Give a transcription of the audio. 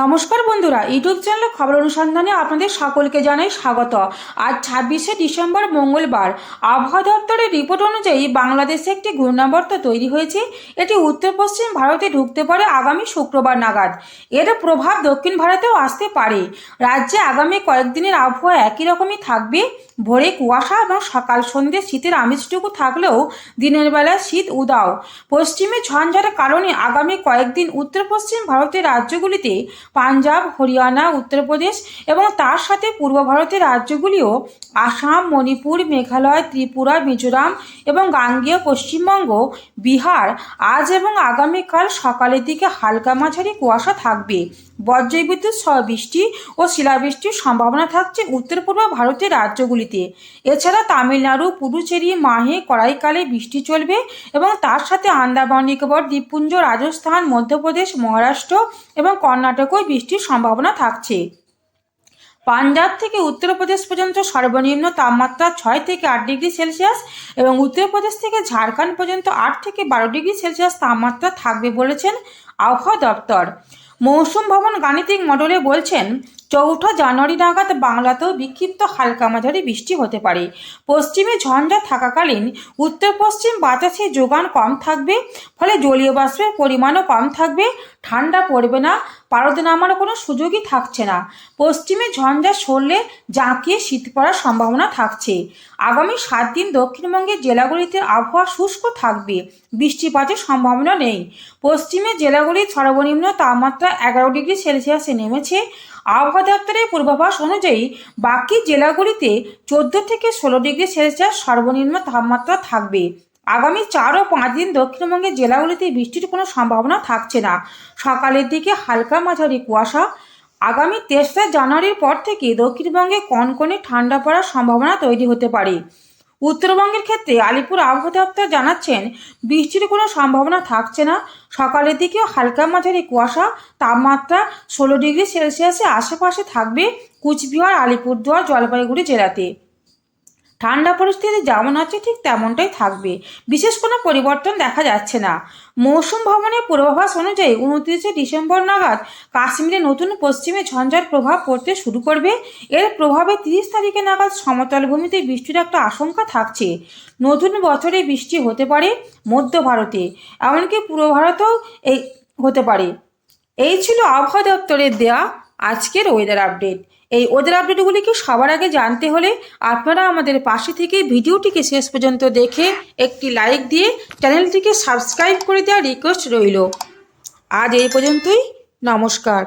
নমস্কার বন্ধুরা, YouTube channel খবর অনুসন্ধানে আপনাদের সকলকে জানাই স্বাগত। আজ 26শে ডিসেম্বর মঙ্গলবার। আবহাওয়া দপ্তরের রিপোর্ট অনুযায়ী বাংলাদেশে একটি ঘূর্ণাবর্ত তৈরি হয়েছে। এটি উত্তর পশ্চিম ভারতে ঢুকতে পারে আগামী শুক্রবার নাগাদ। এর প্রভাব দক্ষিণ ভারতেও আসতে পারে। রাজ্যে আগামী কয়েকদিনের আবহাওয়া একই রকমই থাকবে। ভোরে কুয়াশা এবং সকাল সন্ধ্যে শীতের আমেজটুকু থাকলেও দিনের বেলায় শীত উদাও। পশ্চিমে ঝঞ্ঝার কারণে আগামী কয়েকদিন উত্তর পশ্চিম ভারতের রাজ্যগুলিতে পাঞ্জাব, হরিয়ানা, উত্তরপ্রদেশ এবং তার সাথে পূর্ব ভারতের রাজ্যগুলিও আসাম, মণিপুর, মেঘালয়, ত্রিপুরা, মিজোরাম এবং গাঙ্গেয় পশ্চিমবঙ্গ, বিহার আজ এবং আগামীকাল সকালের দিকে হালকা মাঝারি কুয়াশা থাকবে। বজ্রবিদ্যুৎ সহ বৃষ্টি ও শিলাবৃষ্টির সম্ভাবনা থাকছে উত্তর পূর্ব ভারতের রাজ্যগুলিতে। এছাড়া তামিলনাড়ু, পুডুচেরি, মাহে, করাইকালে বৃষ্টি চলবে এবং তার সাথে আন্দামান নিকোবর দ্বীপপুঞ্জ, রাজস্থান, মধ্যপ্রদেশ, মহারাষ্ট্র এবং কর্ণাটকেও বৃষ্টির সম্ভাবনা থাকছে। পাঞ্জাব থেকে উত্তরপ্রদেশ পর্যন্ত সর্বনিম্ন তাপমাত্রা 6 থেকে 8 ডিগ্রি সেলসিয়াস এবং উত্তরপ্রদেশ থেকে ঝাড়খণ্ড পর্যন্ত 8 থেকে 12 ডিগ্রি সেলসিয়াস তাপমাত্রা থাকবে বলেছেন আবহাওয়া দপ্তর। মৌসুম ভবন গাণিতিক মডেলে বলছেন 4 জানুয়ারি নাগাদ বাংলাতেও বিক্ষিপ্ত হালকা মাঝারি বৃষ্টি হতে পারে। পশ্চিমে ঝঞ্ঝা থাকাকালীন উত্তর পশ্চিম বাতাসের যোগান কম থাকবে, ফলে জলীয় বাষ্পের পরিমাণও কম থাকবে। ঠান্ডা পড়বে না, পারদ নামার কোনো সুযোগই থাকছে না। পশ্চিমে ঝঞ্ঝা সরলে জাঁকিয়ে শীত পড়ার সম্ভাবনা থাকছে। আগামী 7 দিন দক্ষিণবঙ্গের জেলাগুলিতে আবহাওয়া শুষ্ক থাকবে, বৃষ্টিপাতের সম্ভাবনা নেই। পশ্চিমের জেলাগুলির সর্বনিম্ন তাপমাত্রা 11 ডিগ্রি সেলসিয়াসে নেমেছে। আবহাওয়া দপ্তরের পূর্বাভাস অনুযায়ী বাকি জেলাগুলিতে 14 থেকে 16 ডিগ্রি সেলসিয়াস সর্বনিম্ন তাপমাত্রা থাকবে। আগামী 4 ও 5 দিন দক্ষিণবঙ্গের জেলাগুলিতে বৃষ্টির কোনো সম্ভাবনা থাকছে না। সকালের দিকে হালকা মাঝারি কুয়াশা। আগামী 23 জানুয়ারির পর থেকে দক্ষিণবঙ্গে কনকনে ঠান্ডা পড়ার সম্ভাবনা তৈরি হতে পারে। উত্তরবঙ্গের ক্ষেত্রে আলিপুর আবহাওয়া দপ্তর জানাচ্ছেন বৃষ্টির কোনো সম্ভাবনা থাকছে না। সকালের দিকেও হালকা মাঝারি কুয়াশা। তাপমাত্রা 16 ডিগ্রি সেলসিয়াসের আশেপাশে থাকবে কুচবিহার, আলিপুরদুয়ার, জলপাইগুড়ি জেলাতে। ঠান্ডা পরিস্থিতি যেমন আছে ঠিক তেমনটাই থাকবে, বিশেষ কোনো পরিবর্তন দেখা যাচ্ছে না। মৌসুম ভবনের পূর্বাভাস অনুযায়ী 29 ডিসেম্বর নাগাদ কাশ্মীরে নতুন পশ্চিমে ঝঞ্ঝার প্রভাব পড়তে শুরু করবে। এর প্রভাবে 30 তারিখে নাগাদ সমতল ভূমিতে বৃষ্টির একটা আশঙ্কা থাকছে। নতুন বছরে বৃষ্টি হতে পারে মধ্য ভারতে, এমনকি পূর্ব ভারতেও এই হতে পারে। এই ছিল আবহাওয়া দপ্তরের দেয়া আজকের ওয়েদার আপডেট। এই ওয়েদার আপডেটগুলিকে সবার আগে জানতে হলে আপনারা আমাদের পাশে থেকে ভিডিওটিকে শেষ পর্যন্ত দেখে একটি লাইক দিয়ে চ্যানেলটিকে সাবস্ক্রাইব করে দেওয়ার রিকোয়েস্ট রইল। আজ এই পর্যন্তই। নমস্কার।